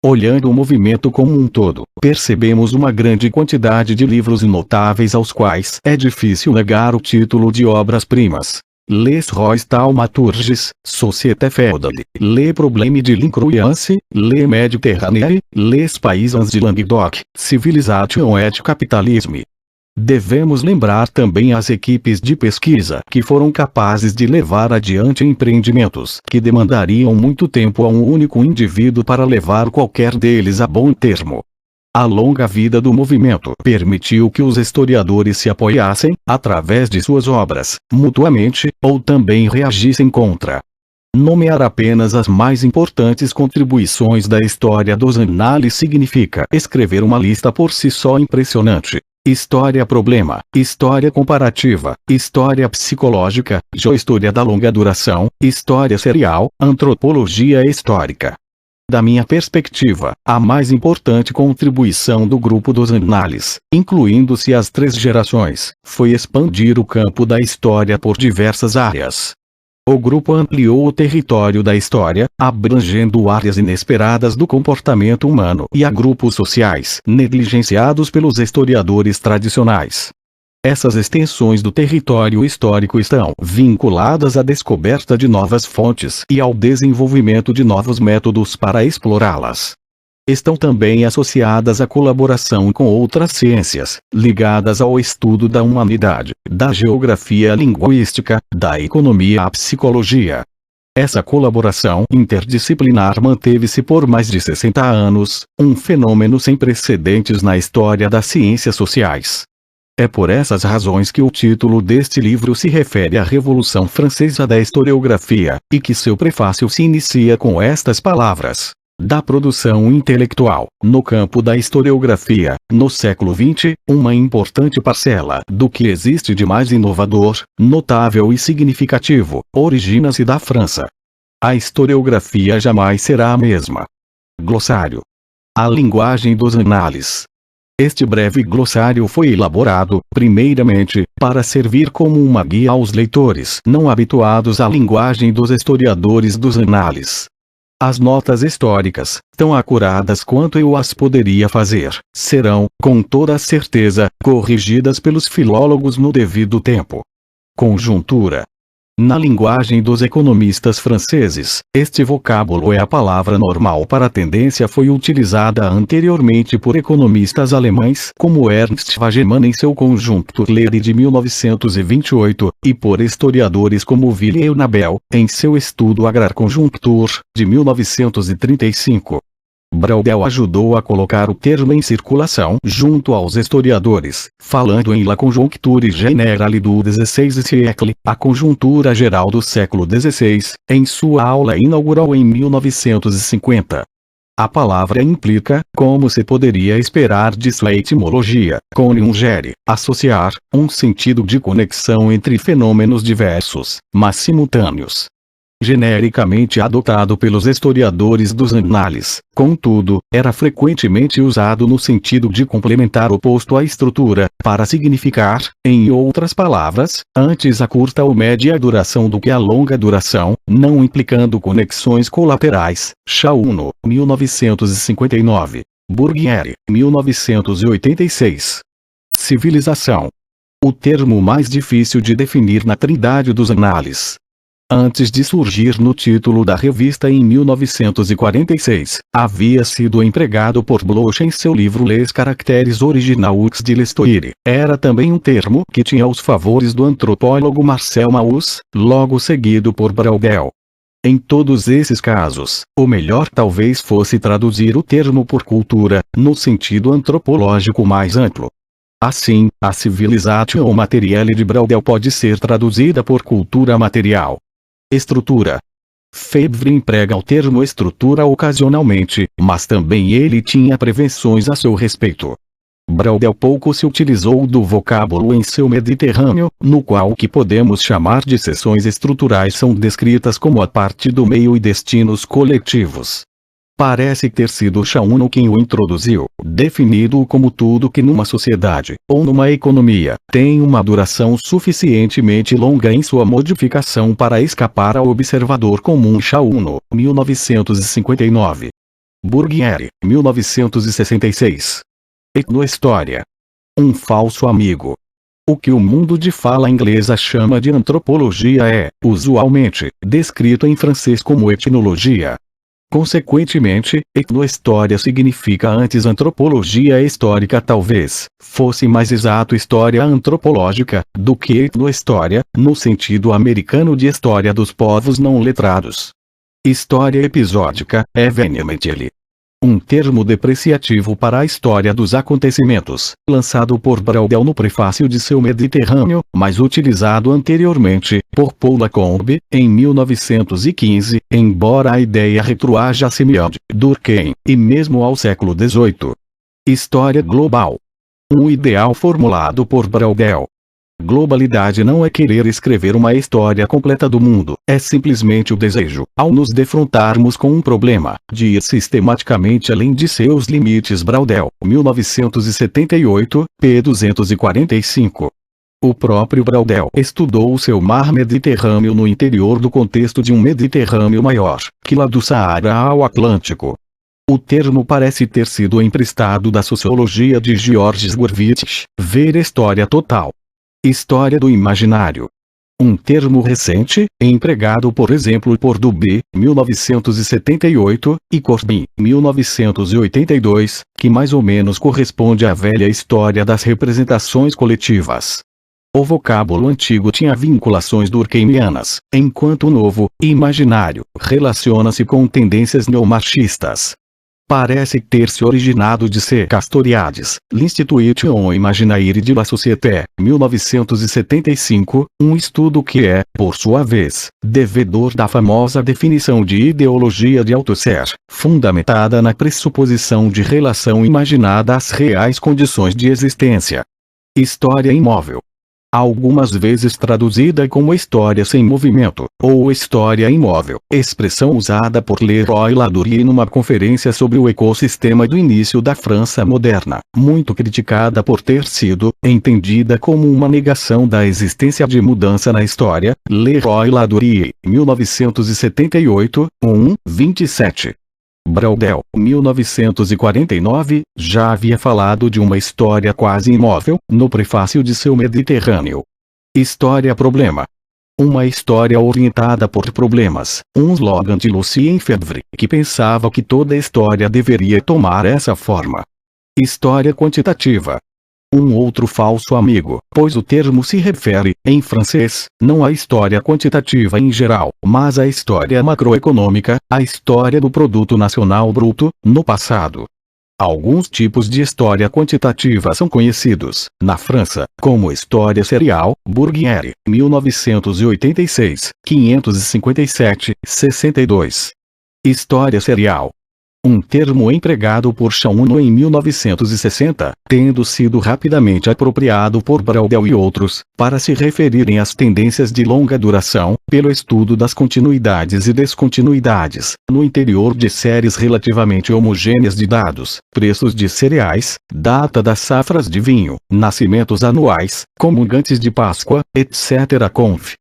Olhando o movimento como um todo, percebemos uma grande quantidade de livros notáveis aos quais é difícil negar o título de obras-primas. Les Rois Thaumaturges, Société Féodale, Les Problèmes de l'Incroyance, Les Méditerranée, Les Paysans de Languedoc, Civilisation et Capitalisme. Devemos lembrar também as equipes de pesquisa que foram capazes de levar adiante empreendimentos que demandariam muito tempo a um único indivíduo para levar qualquer deles a bom termo. A longa vida do movimento permitiu que os historiadores se apoiassem, através de suas obras, mutuamente, ou também reagissem contra. Nomear apenas as mais importantes contribuições da história dos análises significa escrever uma lista por si só impressionante. História-problema, história comparativa, história psicológica, geohistoria da longa duração, história serial, antropologia histórica. Da minha perspectiva, a mais importante contribuição do grupo dos análises, incluindo-se as três gerações, foi expandir o campo da história por diversas áreas. O grupo ampliou o território da história, abrangendo áreas inesperadas do comportamento humano e a grupos sociais negligenciados pelos historiadores tradicionais. Essas extensões do território histórico estão vinculadas à descoberta de novas fontes e ao desenvolvimento de novos métodos para explorá-las. Estão também associadas à colaboração com outras ciências, ligadas ao estudo da humanidade, da geografia linguística, da economia à psicologia. Essa colaboração interdisciplinar manteve-se por mais de 60 anos, um fenômeno sem precedentes na história das ciências sociais. É por essas razões que o título deste livro se refere à Revolução Francesa da Historiografia, e que seu prefácio se inicia com estas palavras: da produção intelectual, no campo da historiografia, no século XX, uma importante parcela do que existe de mais inovador, notável e significativo, origina-se da França. A historiografia jamais será a mesma. Glossário. A linguagem dos análises. Este breve glossário foi elaborado, primeiramente, para servir como uma guia aos leitores não habituados à linguagem dos historiadores dos análises. As notas históricas, tão acuradas quanto eu as poderia fazer, serão, com toda certeza, corrigidas pelos filólogos no devido tempo. Conjuntura. Na linguagem dos economistas franceses, este vocábulo é a palavra normal para a tendência foi utilizada anteriormente por economistas alemães como Ernst Wagemann em seu Conjunkturlehre de 1928, e por historiadores como Wilhelm Nabel, em seu estudo Agrarkonjunktur, de 1935. Braudel ajudou a colocar o termo em circulação junto aos historiadores, falando em La Conjoncture Générale du XVI siècle, a conjuntura geral do século XVI, em sua aula inaugural em 1950. A palavra implica, como se poderia esperar de sua etimologia, conjungere, associar, um sentido de conexão entre fenômenos diversos, mas simultâneos. Genericamente adotado pelos historiadores dos análises, contudo, era frequentemente usado no sentido de complementar o oposto à estrutura, para significar, em outras palavras, antes a curta ou média duração do que a longa duração, não implicando conexões colaterais. Chauno, 1959. Burguiere, 1986. Civilização. O termo mais difícil de definir na trindade dos análises. Antes de surgir no título da revista em 1946, havia sido empregado por Bloch em seu livro Les Caractères Originaux de l'Histoire. Era também um termo que tinha os favores do antropólogo Marcel Mauss, logo seguido por Braudel. Em todos esses casos, o melhor talvez fosse traduzir o termo por cultura, no sentido antropológico mais amplo. Assim, a Civilisatio Materielle de Braudel pode ser traduzida por cultura material. Estrutura. Febvre emprega o termo estrutura ocasionalmente, mas também ele tinha prevenções a seu respeito. Braudel pouco se utilizou do vocábulo em seu Mediterrâneo, no qual o que podemos chamar de seções estruturais são descritas como a parte do meio e destinos coletivos. Parece ter sido Chauno quem o introduziu, definido como tudo que numa sociedade, ou numa economia, tem uma duração suficientemente longa em sua modificação para escapar ao observador comum. Chauno, 1959. Burguiere, 1966. Etnohistória. Um falso amigo. O que o mundo de fala inglesa chama de antropologia é, usualmente, descrito em francês como etnologia. Consequentemente, etnohistória significa antes antropologia histórica, talvez fosse mais exato história antropológica, do que etnohistória, no sentido americano de história dos povos não letrados. História episódica, evenementally. Um termo depreciativo para a história dos acontecimentos, lançado por Braudel no prefácio de seu Mediterrâneo, mas utilizado anteriormente, por Paul Lacombe, em 1915, embora a ideia retroaja a Simeon de Durkheim, e mesmo ao século XVIII. História global. Um ideal formulado por Braudel. Globalidade não é querer escrever uma história completa do mundo, é simplesmente o desejo, ao nos defrontarmos com um problema, de ir sistematicamente além de seus limites. Braudel, 1978, p. 245. O próprio Braudel estudou o seu mar Mediterrâneo no interior do contexto de um Mediterrâneo maior, que lá do Saara ao Atlântico. O termo parece ter sido emprestado da sociologia de Georges Gurvitch, ver História Total. História do Imaginário. Um termo recente, empregado por exemplo por Dubé, 1978, e Corbin, 1982, que mais ou menos corresponde à velha história das representações coletivas. O vocábulo antigo tinha vinculações durkheimianas, enquanto o novo, imaginário, relaciona-se com tendências neomarxistas. Parece ter se originado de C. Castoriadis, L'Institution Imaginaire de la Société, 1975, um estudo que é, por sua vez, devedor da famosa definição de ideologia de Althusser, fundamentada na pressuposição de relação imaginada às reais condições de existência. História imóvel. Algumas vezes traduzida como história sem movimento, ou história imóvel, expressão usada por Leroy Ladurie numa conferência sobre o ecossistema do início da França moderna, muito criticada por ter sido entendida como uma negação da existência de mudança na história. Leroy Ladurie, 1978, 27. Braudel, 1949, já havia falado de uma história quase imóvel, no prefácio de seu Mediterrâneo. História-problema. Uma história orientada por problemas, um slogan de Lucien Febvre, que pensava que toda história deveria tomar essa forma. História quantitativa. Um outro falso amigo, pois o termo se refere, em francês, não à história quantitativa em geral, mas à história macroeconômica, a história do produto nacional bruto, no passado. Alguns tipos de história quantitativa são conhecidos, na França, como história serial, Bourguière, 1986, 557, 62. História serial. Um termo empregado por Chauno em 1960, tendo sido rapidamente apropriado por Braudel e outros, para se referirem às tendências de longa duração, pelo estudo das continuidades e descontinuidades, no interior de séries relativamente homogêneas de dados, preços de cereais, data das safras de vinho, nascimentos anuais, comungantes de Páscoa, etc. Conf.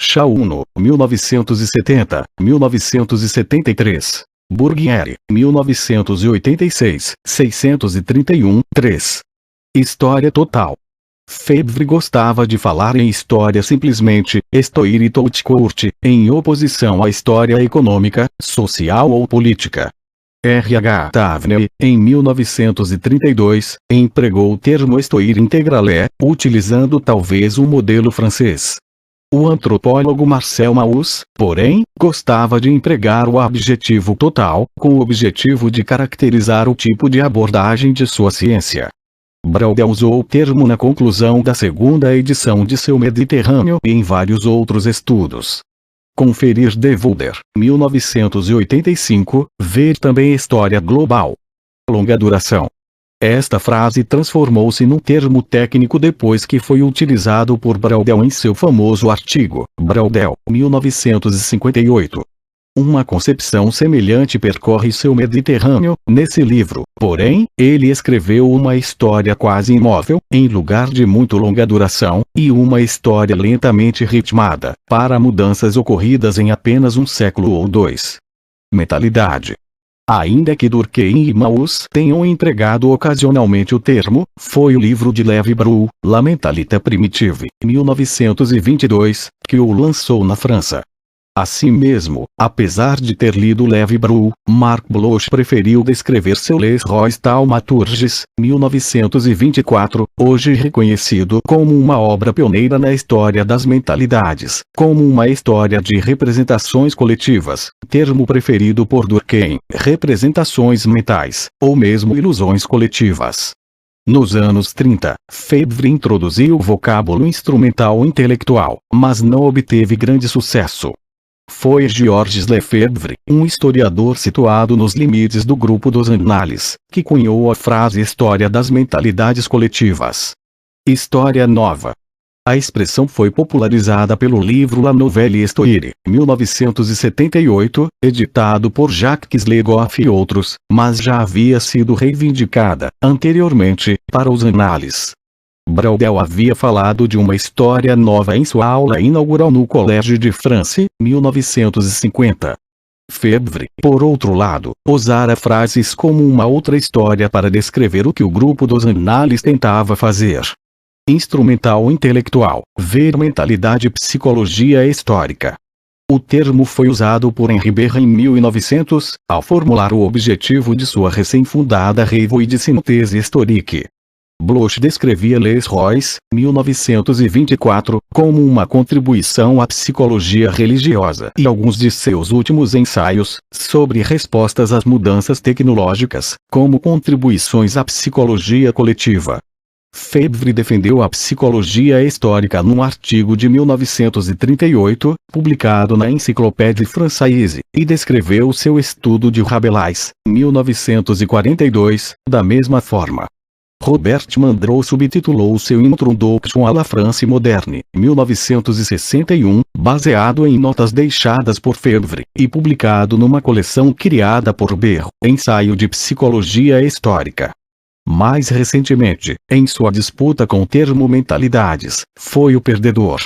Chauno, 1970, 1973. Bourguière, 1986, 631, 3. História total. Febvre gostava de falar em história simplesmente, histoire tout court, em oposição à história econômica, social ou política. R.H. Tavener, em 1932, empregou o termo histoire intégrale, utilizando talvez um modelo francês. O antropólogo Marcel Mauss, porém, gostava de empregar o adjetivo total, com o objetivo de caracterizar o tipo de abordagem de sua ciência. Braudel usou o termo na conclusão da segunda edição de seu Mediterrâneo e em vários outros estudos. Conferir de Vulder, 1985, ver também História Global. Longa duração. Esta frase transformou-se num termo técnico depois que foi utilizado por Braudel em seu famoso artigo, Braudel, 1958. Uma concepção semelhante percorre seu Mediterrâneo, nesse livro, porém, ele escreveu uma história quase imóvel, em lugar de muito longa duração, e uma história lentamente ritmada, para mudanças ocorridas em apenas um século ou dois. Mentalidade. Ainda que Durkheim e Mauss tenham empregado ocasionalmente o termo, foi o livro de Levi Brou, La Mentalité Primitive, 1922, que o lançou na França. Assim mesmo, apesar de ter lido Levi Brou, Marc Bloch preferiu descrever seu Les Rois Thaumaturges, 1924, hoje reconhecido como uma obra pioneira na história das mentalidades, como uma história de representações coletivas, termo preferido por Durkheim, representações mentais, ou mesmo ilusões coletivas. Nos anos 30, Febvre introduziu o vocábulo instrumental intelectual, mas não obteve grande sucesso. Foi Georges Lefebvre, um historiador situado nos limites do grupo dos Annales, que cunhou a frase História das Mentalidades Coletivas. História Nova. A expressão foi popularizada pelo livro La Nouvelle Histoire, 1978, editado por Jacques Le Goff e outros, mas já havia sido reivindicada, anteriormente, para os Annales. Braudel havia falado de uma história nova em sua aula inaugural no Collège de France, 1950. Febvre, por outro lado, usara frases como uma outra história para descrever o que o grupo dos Annales tentava fazer. Instrumental intelectual, ver mentalidade psicologia histórica. O termo foi usado por Henri Berra em 1900, ao formular o objetivo de sua recém-fundada Revue de Synthèse Historique. Bloch descrevia Les Rois, 1924, como uma contribuição à psicologia religiosa e alguns de seus últimos ensaios, sobre respostas às mudanças tecnológicas, como contribuições à psicologia coletiva. Febvre defendeu a psicologia histórica num artigo de 1938, publicado na Encyclopédie Française, e descreveu seu estudo de Rabelais, 1942, da mesma forma. Robert Mandrou subtitulou seu Introduction à la France moderne, 1961, baseado em notas deixadas por Febvre, e publicado numa coleção criada por Berra, Ensaio de Psicologia Histórica. Mais recentemente, em sua disputa com o termo mentalidades, foi o perdedor.